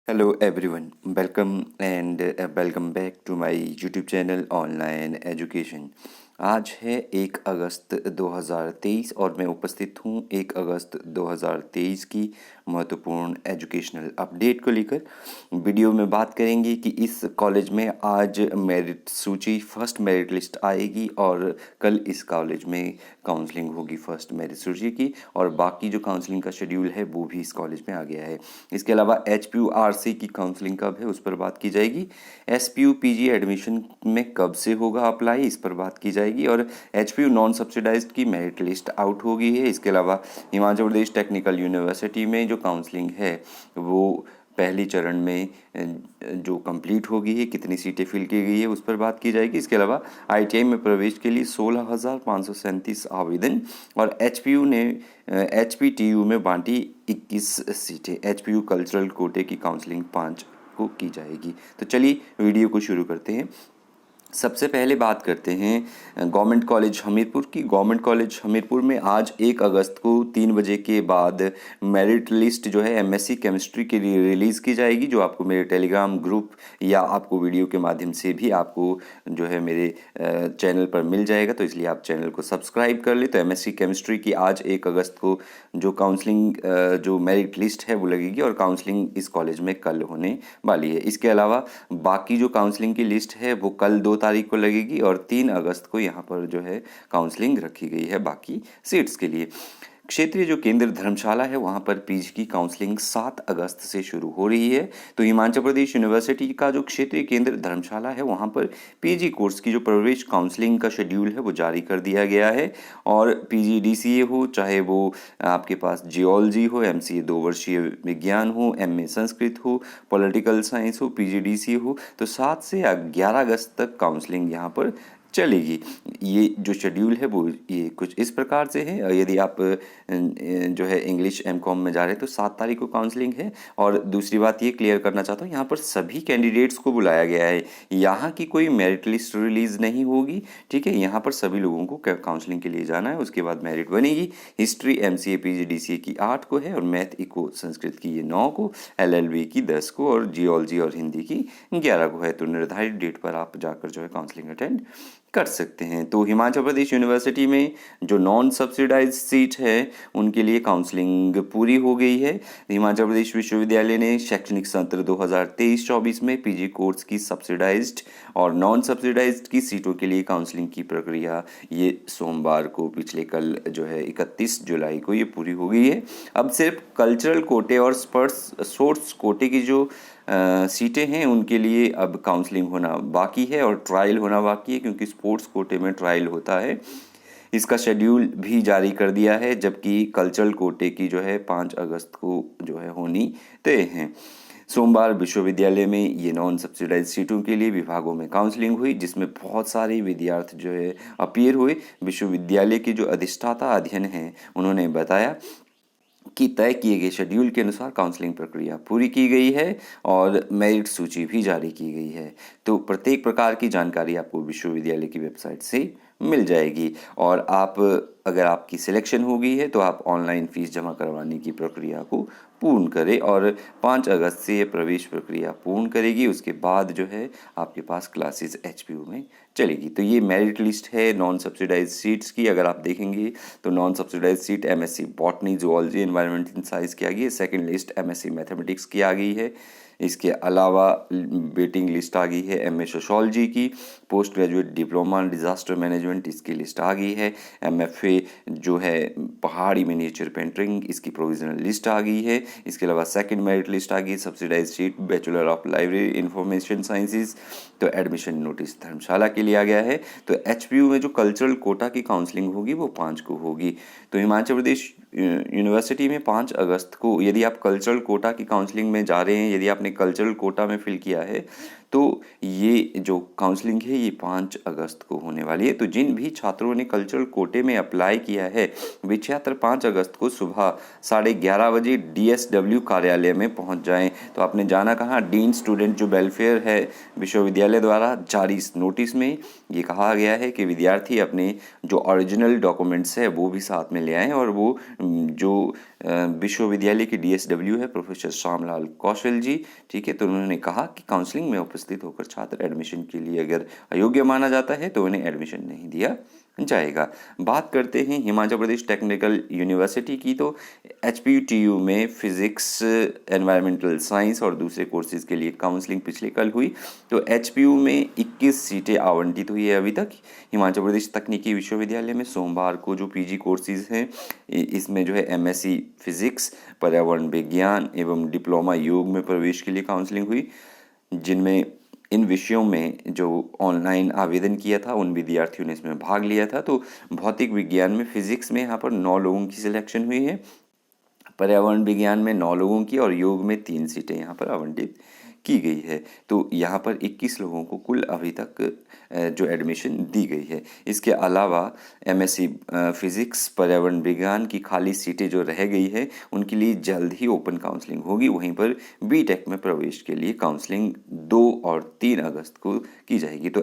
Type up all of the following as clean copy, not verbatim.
Hello everyone, welcome back to my YouTube channel Online Education। आज है 1 अगस्त 2023 और मैं उपस्थित हूँ 1 अगस्त 2023 की महत्वपूर्ण एजुकेशनल अपडेट को लेकर। वीडियो में बात करेंगे कि इस कॉलेज में आज मेरिट सूची फर्स्ट मेरिट लिस्ट आएगी और कल इस कॉलेज में काउंसलिंग होगी फर्स्ट मेरिट सूची की, और बाकी जो काउंसलिंग का शेड्यूल है वो भी इस कॉलेज में आ गया है। इसके अलावा HPURC की काउंसलिंग कब है उस पर बात की जाएगी। SPUPG एडमिशन में कब से होगा अप्लाई, इस पर बात की जाएगी। और HPU नॉन सब्सिडाइज्ड की मेरिट लिस्ट आउट हो गई है। इसके अलावा हिमाचल प्रदेश टेक्निकल यूनिवर्सिटी में जो काउंसलिंग है वो पहली चरण में जो कंप्लीट हो गई है, कितनी सीटें फिल की गई है उस पर बात की जाएगी। इसके अलावा ITI में प्रवेश के लिए 16,537 आवेदन, और HPTU में बांटी 21 सीटें। HPU कल्चरल कोटे की काउंसलिंग 5 को की जाएगी। तो चलिए वीडियो को शुरू करते हैं। सबसे पहले बात करते हैं गवर्नमेंट कॉलेज हमीरपुर की। गवर्नमेंट कॉलेज हमीरपुर में आज 1 अगस्त को 3 बजे के बाद मेरिट लिस्ट जो है MSc केमिस्ट्री के लिए रिलीज़ की जाएगी, जो आपको मेरे टेलीग्राम ग्रुप या आपको वीडियो के माध्यम से भी आपको जो है मेरे चैनल पर मिल जाएगा। तो इसलिए आप चैनल को सब्सक्राइब कर ले। तो MSc केमिस्ट्री की आज 1 अगस्त को जो काउंसलिंग जो मेरिट लिस्ट है वो लगेगी, और काउंसलिंग इस कॉलेज में कल होने वाली है। इसके अलावा बाकी जो काउंसलिंग की लिस्ट है वो कल 2 तारीख को लगेगी, और 3 अगस्त को यहाँ पर जो है काउंसलिंग रखी गई है बाकी सीट्स के लिए। क्षेत्रीय जो केंद्र धर्मशाला है वहाँ पर PG की काउंसलिंग 7 अगस्त से शुरू हो रही है। तो हिमाचल प्रदेश यूनिवर्सिटी का जो क्षेत्रीय केंद्र धर्मशाला है वहाँ पर PG कोर्स की जो प्रवेश काउंसलिंग का शेड्यूल है वो जारी कर दिया गया है। और PG DCA हो, चाहे वो आपके पास जियोलॉजी हो, MCA 2 वर्षीय विज्ञान हो, MA संस्कृत हो, पॉलिटिकल साइंस हो, PG DCA हो, तो 7 से 11 अगस्त तक काउंसलिंग यहाँ पर चलेगी। ये जो शेड्यूल है वो ये कुछ इस प्रकार से है। यदि आप जो है इंग्लिश MCOM में जा रहे हैं तो 7 तारीख को काउंसलिंग है। और दूसरी बात ये क्लियर करना चाहता हूँ, यहाँ पर सभी कैंडिडेट्स को बुलाया गया है। यहाँ की कोई मेरिट लिस्ट रिलीज़ नहीं होगी, ठीक है। यहाँ पर सभी लोगों को काउंसलिंग के लिए जाना है, उसके बाद मेरिट बनेगी। हिस्ट्री MCA PG DCA की 8 को है, और मैथ इको संस्कृत की ये 9 को, LLB की 10 को, और जियोलॉजी और हिंदी की 11 को है। तो निर्धारित डेट पर आप जाकर जो है काउंसलिंग अटेंड कर सकते हैं। तो हिमाचल प्रदेश यूनिवर्सिटी में जो नॉन सब्सिडाइज्ड सीट है उनके लिए काउंसलिंग पूरी हो गई है। हिमाचल प्रदेश विश्वविद्यालय ने शैक्षणिक सत्र 2023-24 में PG कोर्स की सब्सिडाइज्ड और नॉन सब्सिडाइज्ड की सीटों के लिए काउंसलिंग की प्रक्रिया ये सोमवार को पिछले कल जो है 31 जुलाई को ये पूरी हो गई है। अब सिर्फ कल्चरल कोटे और स्पोर्ट्स कोटे की जो सीटें हैं उनके लिए अब काउंसलिंग होना बाकी है और ट्रायल होना बाकी है, क्योंकि स्पोर्ट्स कोटे में ट्रायल होता है। इसका शेड्यूल भी जारी कर दिया है, जबकि कल्चरल कोटे की जो है 5 अगस्त को जो है होनी तय है। सोमवार विश्वविद्यालय में ये नॉन सब्सिडाइज सीटों के लिए विभागों में काउंसलिंग हुई, जिसमें बहुत सारे विद्यार्थी जो है अपीयर हुए। विश्वविद्यालय के जो अधिष्ठाता अध्ययन हैं उन्होंने बताया कि तय किए गए शेड्यूल के अनुसार काउंसलिंग प्रक्रिया पूरी की गई है और मेरिट सूची भी जारी की गई है। तो प्रत्येक प्रकार की जानकारी आपको विश्वविद्यालय की वेबसाइट से मिल जाएगी। और आप अगर आपकी सिलेक्शन हो गई है तो आप ऑनलाइन फीस जमा करवाने की प्रक्रिया को पूर्ण करें, और 5 अगस्त से ये प्रवेश प्रक्रिया पूर्ण करेगी। उसके बाद जो है आपके पास क्लासेस HPU में चलेगी। तो ये मेरिट लिस्ट है नॉन सब्सिडाइज सीट्स की। अगर आप देखेंगे तो non subsidize seat MSc botany, zoology, environmental science की आ गई है। सेकेंड लिस्ट MSc मैथमेटिक्स की आ गई है। इसके अलावा वेटिंग लिस्ट आ गई है MA सोशोलॉजी की। Post graduate diploma disaster management इसकी लिस्ट आ गई है। MFA जो है पहाड़ी मिनिएचर पेंटिंग, इसकी प्रोविजनल लिस्ट आ गई है। इसके अलावा सेकंड मेरिट लिस्ट आ गई, subsidize seat bachelor of library information sciences. तो एडमिशन नोटिस धर्मशाला के लिए आ गया है। तो HPU में जो कल्चरल कोटा की काउंसलिंग होगी वो 5 को होगी। तो हिमाचल प्रदेश यूनिवर्सिटी में 5 अगस्त को, यदि आप कल्चरल कोटा की काउंसलिंग में जा रहे हैं, यदि आपने कल्चरल कोटा में फिल किया है, तो ये जो काउंसलिंग है ये 5 अगस्त को होने वाली है। तो जिन भी छात्रों ने कल्चरल कोटे में अप्लाई किया है वे छात्र 5 अगस्त को सुबह 11:30 बजे DSW कार्यालय में पहुंच जाएं। तो आपने जाना कहाँ, डीन स्टूडेंट जो वेलफेयर है विश्वविद्यालय द्वारा जारी इस नोटिस में ये कहा गया है कि विद्यार्थी अपने जो ओरिजिनल डॉक्यूमेंट्स है वो भी साथ में ले आएँ, और वो जो विश्वविद्यालय की DSW है प्रोफेसर श्यामलाल कौशल जी, ठीक है, तो उन्होंने कहा कि काउंसलिंग में उपस्थित होकर छात्र एडमिशन के लिए अगर अयोग्य माना जाता है तो उन्हें एडमिशन नहीं दिया जाएगा। बात करते हैं हिमाचल प्रदेश टेक्निकल यूनिवर्सिटी की, तो HPUTU में फिजिक्स, एनवायरमेंटल साइंस और दूसरे कोर्सेज के लिए काउंसलिंग पिछले कल हुई। तो HPU में 21 सीटें आवंटित हुई है अभी तक। हिमाचल प्रदेश तकनीकी विश्वविद्यालय में सोमवार को जो PG कोर्सेज हैं इसमें जो है MSc फिजिक्स, पर्यावरण विज्ञान एवं डिप्लोमा योग में प्रवेश के लिए काउंसलिंग हुई, जिनमें इन विषयों में जो ऑनलाइन आवेदन किया था उन विद्यार्थियों ने इसमें भाग लिया था। तो भौतिक विज्ञान में फिजिक्स में यहाँ पर 9 लोगों की सिलेक्शन हुई है, पर्यावरण विज्ञान में 9 लोगों की और योग में 3 सीटें यहाँ पर आवंटित की गई है। तो यहाँ पर 21 लोगों को कुल अभी तक जो एडमिशन दी गई है। इसके अलावा MSc फिजिक्स, पर्यावरण विज्ञान की खाली सीटें जो रह गई है उनके लिए जल्द ही ओपन काउंसलिंग होगी। वहीं पर BTech में प्रवेश के लिए काउंसलिंग 2 और 3 अगस्त को की जाएगी। तो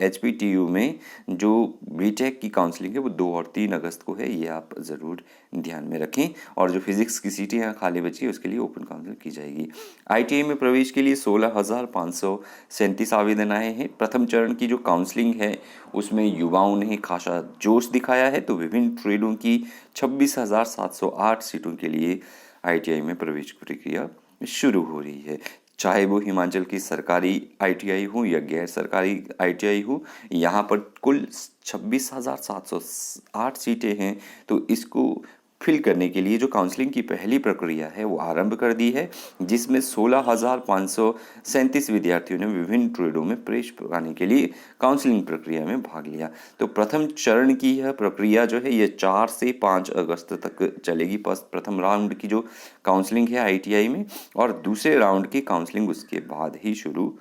HPTU में जो BTech की काउंसलिंग है वो 2 और 3 अगस्त को है, ये आप ज़रूर ध्यान में रखें। और जो फिजिक्स की सीटें यहाँ खाली बची है उसके लिए ओपन काउंसलिंग की जाएगी। ITI में प्रवेश के लिए 16,537 आवेदन आए हैं। प्रथम चरण की जो काउंसलिंग है उसमें युवाओं ने खासा जोश दिखाया है। तो विभिन्न ट्रेडों की 26,708 सीटों के लिए ITI में प्रवेश प्रक्रिया शुरू हो रही है। चाहे वो हिमाचल की सरकारी ITI हो या गैर सरकारी ITI हो, यहाँ पर कुल 26,708 सीटें हैं। तो इसको फिल करने के लिए जो काउंसलिंग की पहली प्रक्रिया है वो आरंभ कर दी है, जिसमें 16,537 विद्यार्थियों ने विभिन्न ट्रेडों में प्रवेश पाने के लिए काउंसलिंग प्रक्रिया में भाग लिया। तो प्रथम चरण की यह प्रक्रिया जो है ये 4 से 5 अगस्त तक चलेगी। प्रथम राउंड की जो काउंसलिंग है ITI में, और दूसरे राउंड की काउंसलिंग उसके बाद ही शुरू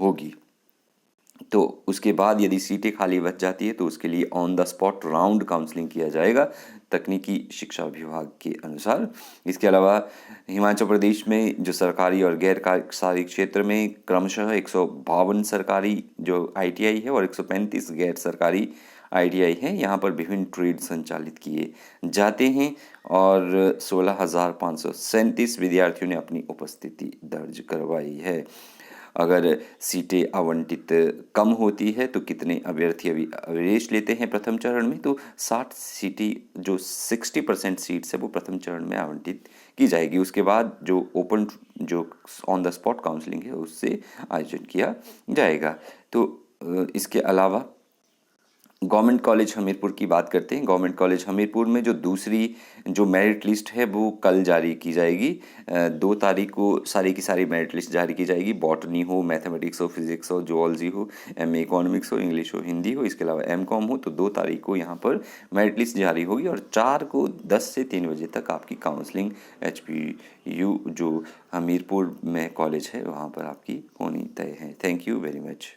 होगी। तो उसके बाद यदि सीटें खाली बच जाती है तो उसके लिए on the spot round counselling किया जाएगा तकनीकी शिक्षा विभाग के अनुसार। इसके अलावा हिमाचल प्रदेश में जो सरकारी और गैर सरकारी क्षेत्र में क्रमशः 152 सरकारी जो ITI है और 135 गैर सरकारी ITI है, यहाँ पर विभिन्न ट्रेड संचालित किए जाते हैं और 16,537 विद्यार्थियों ने अपनी उपस्थिति दर्ज करवाई है। अगर सीटें आवंटित कम होती है तो कितने अभ्यर्थी अभी प्रवेश लेते हैं प्रथम चरण में, तो 60 सीटें जो 60% सीट्स है वो प्रथम चरण में आवंटित की जाएगी। उसके बाद जो ओपन जो ऑन द स्पॉट काउंसलिंग है उससे आयोजन किया जाएगा। तो इसके अलावा गवर्नमेंट कॉलेज हमीरपुर की बात करते हैं। गवर्नमेंट कॉलेज हमीरपुर में जो दूसरी जो मेरिट लिस्ट है वो कल जारी की जाएगी। 2 तारीख को सारी की सारी मेरिट लिस्ट जारी की जाएगी। बॉटनी हो, मैथमेटिक्स हो, फिजिक्स हो, जूलॉजी हो, MA इकोनॉमिक्स हो, इंग्लिश हो, हिंदी हो, इसके अलावा MCOM हो, तो 2 तारीख को यहाँ पर मेरिट लिस्ट जारी होगी और 4 को 10 से 3 बजे तक आपकी काउंसलिंग HPU जो हमीरपुर में कॉलेज है वहाँ पर आपकी होनी तय है। Thank you very much.